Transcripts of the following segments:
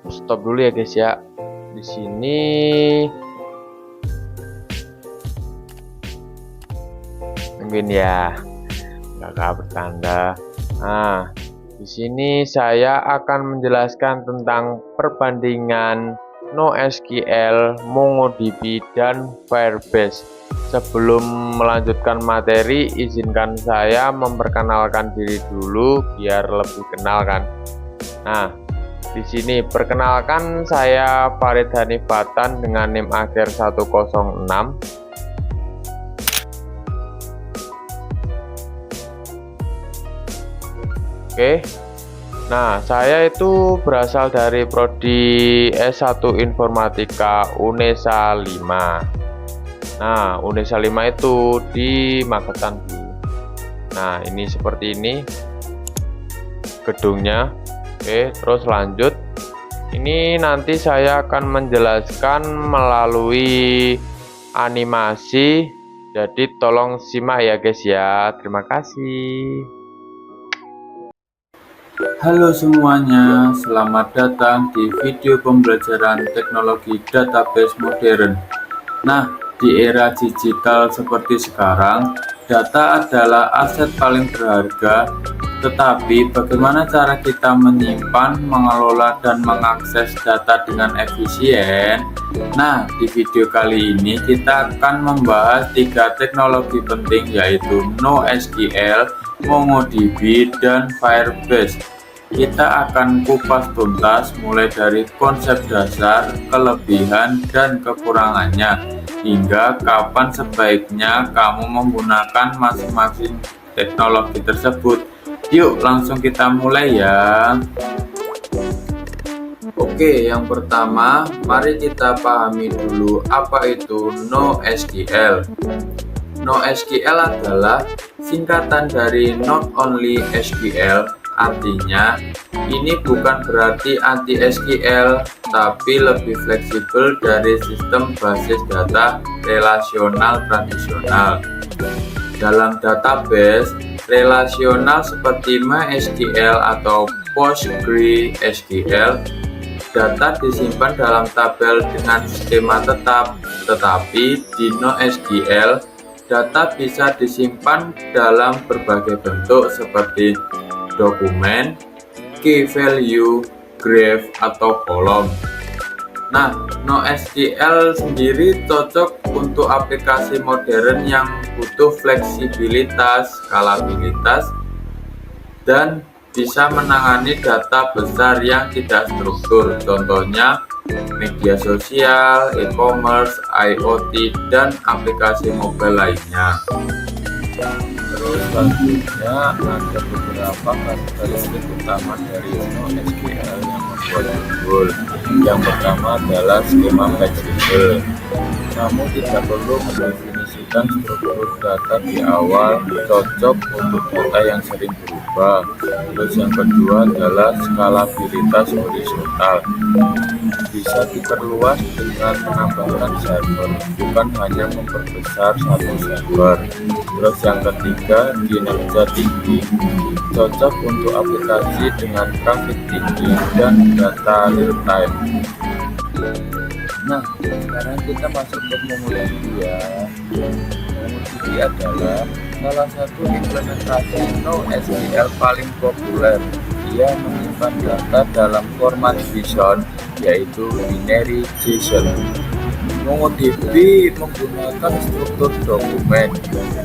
Stop dulu ya guys ya. Di sini mungkin ya nggak bertanda. Nah, di sini saya akan menjelaskan tentang perbandingan NoSQL, MongoDB, dan Firebase. Sebelum melanjutkan materi, izinkan saya memperkenalkan diri dulu biar lebih kenal kan. Nah, di sini perkenalkan, saya Farid Hanif Batan dengan NIM akhir 106. Oke. Nah, saya itu berasal dari prodi S1 Informatika Unesa 5. Nah, Unesa 5 itu di Magetan. Nah, ini seperti ini gedungnya. Oke, terus lanjut. Ini nanti saya akan menjelaskan melalui animasi. Jadi tolong simak ya guys ya. Terima kasih. Halo semuanya, selamat datang di video pembelajaran teknologi database modern. Nah, di era digital seperti sekarang, data adalah aset paling berharga. Tetapi bagaimana cara kita menyimpan, mengelola, dan mengakses data dengan efisien? Nah, di video kali ini kita akan membahas 3 teknologi penting, yaitu NoSQL, MongoDB, dan Firebase. Kita akan kupas tuntas mulai dari konsep dasar, kelebihan, dan kekurangannya, hingga kapan sebaiknya kamu menggunakan masing-masing teknologi tersebut. Yuk langsung kita mulai ya. Oke, yang pertama mari kita pahami dulu apa itu NoSQL. NoSQL adalah singkatan dari Not Only SQL. Artinya, ini bukan berarti anti SQL, tapi lebih fleksibel dari sistem basis data relasional tradisional. Dalam database relasional seperti MySQL atau PostgreSQL, data disimpan dalam tabel dengan skema tetap, tetapi di NoSQL, data bisa disimpan dalam berbagai bentuk seperti dokumen, key value, graph, atau kolom. Nah, NoSQL sendiri cocok untuk aplikasi modern yang butuh fleksibilitas, skalabilitas, dan bisa menangani data besar yang tidak struktur. Contohnya, media sosial, e-commerce, IoT, dan aplikasi mobile lainnya. Terus selanjutnya ada beberapa karakteristik utama dari NoSQL yang membuat unggul. Yang pertama adalah skema fleksibel. Kamu tidak perlu mendefinisikan struktur data di awal, cocok untuk data yang sering berubah. Terus yang kedua adalah skalabilitas horizontal. Bisa diperluas dengan menambahkan server, bukan hanya memperbesar satu server. Terus yang ketiga, kinerja tinggi. Cocok untuk aplikasi dengan traffic tinggi dan data real time. Nah, sekarang kita masuk ke MongoDB ya. MongoDB adalah salah satu implementasi NoSQL paling populer. Ia menyimpan data dalam format JSON, yaitu binary JSON. MongoDB menggunakan struktur dokumen,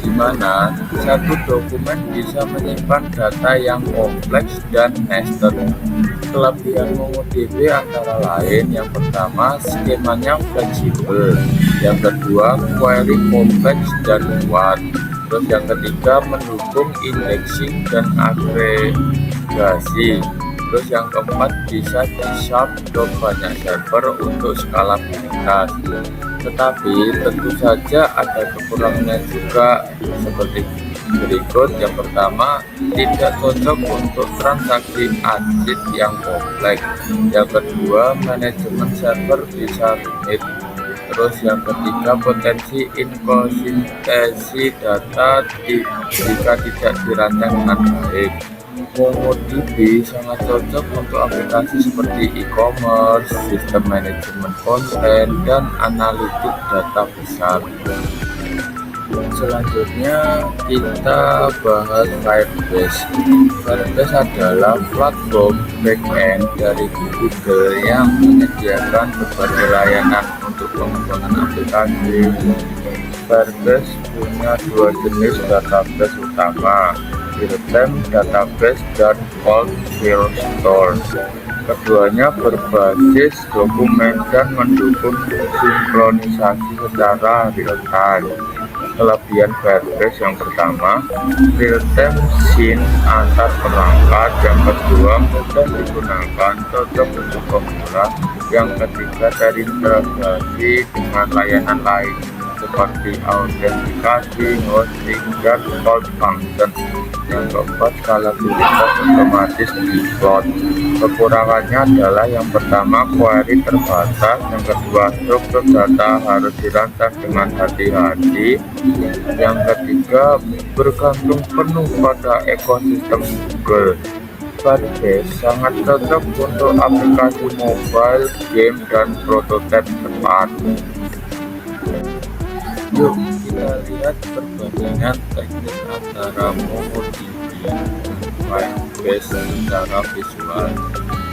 di mana satu dokumen bisa menyimpan data yang kompleks dan nested. Kelebihan MongoDB antara lain, yang pertama skemanya fleksibel, yang kedua query kompleks dan kuat, terus yang ketiga mendukung indexing dan agregasi, terus yang keempat bisa di-shard ke banyak server untuk skalabilitas. Tetapi tentu saja ada kekurangannya juga, seperti berikut. Yang pertama, tidak cocok untuk transaksi ACID yang kompleks. Yang kedua, manajemen server bisa rumit. Terus yang ketiga, potensi inkonsistensi data jika tidak dirancang dengan baik. MongoDB sangat cocok untuk aplikasi seperti e-commerce, sistem manajemen konten, dan analitik data besar. Selanjutnya kita bahas Firebase. Firebase adalah platform backend dari Google yang menyediakan berbagai layanan untuk pengembangan aplikasi. Firebase punya dua jenis database utama, real-time database dan cold store. Keduanya berbasis dokumen dan mendukung sinkronisasi secara real-time. Kelebihan Firebase yang pertama, real-time sync antar perangkat. Yang kedua, mudah digunakan, cocok untuk pemula. Yang ketiga, terintegrasi dengan layanan lain seperti autentikasi, hosting, dan call function. Yang keempat, skalabilitas otomatis default. Kekurangannya adalah yang pertama, query terbatas. Yang kedua, struktur data harus dirancang dengan hati-hati. Yang ketiga, bergantung penuh pada ekosistem Google. Firebase sangat cocok untuk aplikasi mobile, game, dan prototipe cepat. Yuk kita lihat perbandingan teknis antara MongoDB dan Firebase secara visual.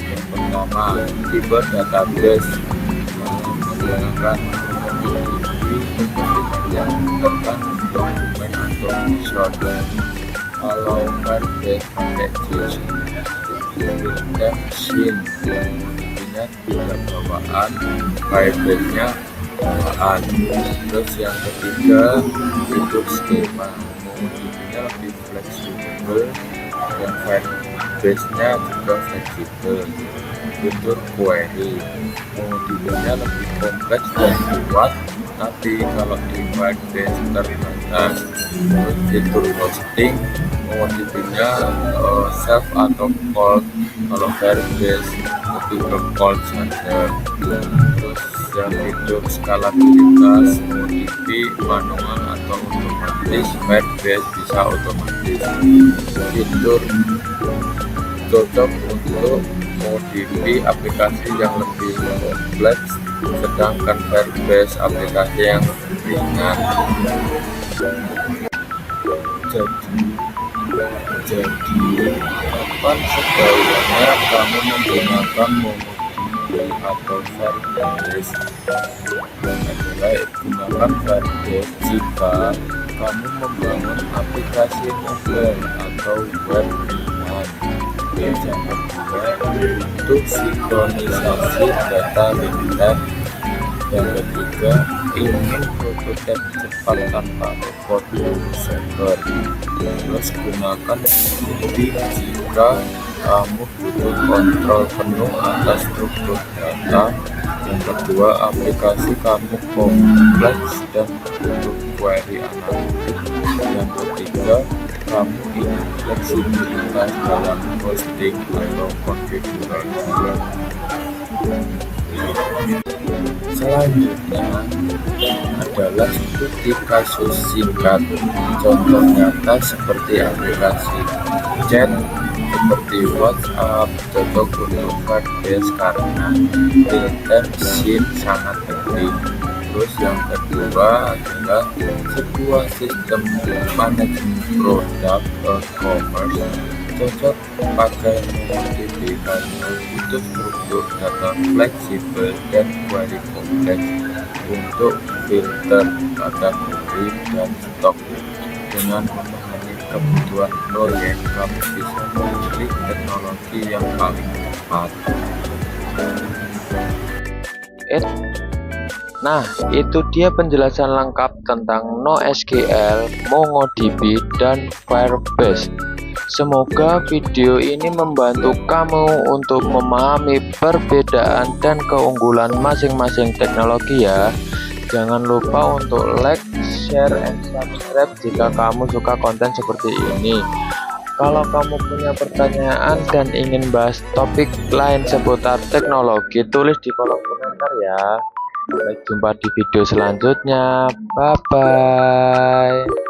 Yang pertama, tipe database menggunakan MongoDB yang menyebutkan dokumen atau misalnya. Kalau Firebase pakai JSON, real-time sync, artinya tidak bawaan, Firebase-nya bawaan. Terus yang ketiga, fitur skema, MongoDB-nya lebih fleksibel dan Firebase-nya juga fleksibel. Fitur query, MongoDB-nya lebih kompleks dan kuat, tapi kalau di Firebase terbatas. Terus fitur hosting, MongoDB-nya self atau cold, kalau Firebase lebih ke cold saja. Terus yang fitur skalabilitas, MongoDB manual atau otomatis, Firebase bisa otomatis. Fitur cocok untuk MongoDB aplikasi yang lebih kompleks, sedangkan Firebase aplikasi yang ringan. Jadi kapan sebaiknya kamu menggunakan MongoDB atau Firebase? Adalah gunakan Firebase jika kamu membangun aplikasi mobile atau web ringan. Yang kedua, untuk sinkronisasi data real-time. Yang ketiga, ingin prototipe cepat tanpa repot server. Terus gunakan MongoDB jika kamu butuh kontrol penuh atas struktur data. Yang kedua, aplikasi kamu kompleks dan butuh query analitik. Yang ketiga, kamu ingin fleksibilitas dalam hosting atau konfigurasi. Selanjutnya adalah studi kasus singkat. Contoh nyata seperti aplikasi chat seperti WhatsApp cocok untuk Firebase karena real-time sync sangat penting. Terus yang kedua adalah sebuah sistem manajemen produk e-commerce cocok pakai MongoDB karena butuh struktur data fleksibel dan query kompleks untuk filter kategori dan stok. Dengan memahami kebutuhan proyek, kamu bisa memilih teknologi yang paling tepat. Nah, itu dia penjelasan lengkap tentang NoSQL, MongoDB, dan Firebase. Semoga video ini membantu kamu untuk memahami perbedaan dan keunggulan masing-masing teknologi ya. Jangan lupa untuk like, share, and subscribe jika kamu suka konten seperti ini. Kalau kamu punya pertanyaan dan ingin bahas topik lain seputar teknologi, tulis di kolom komentar ya. Sampai jumpa di video selanjutnya. Bye bye.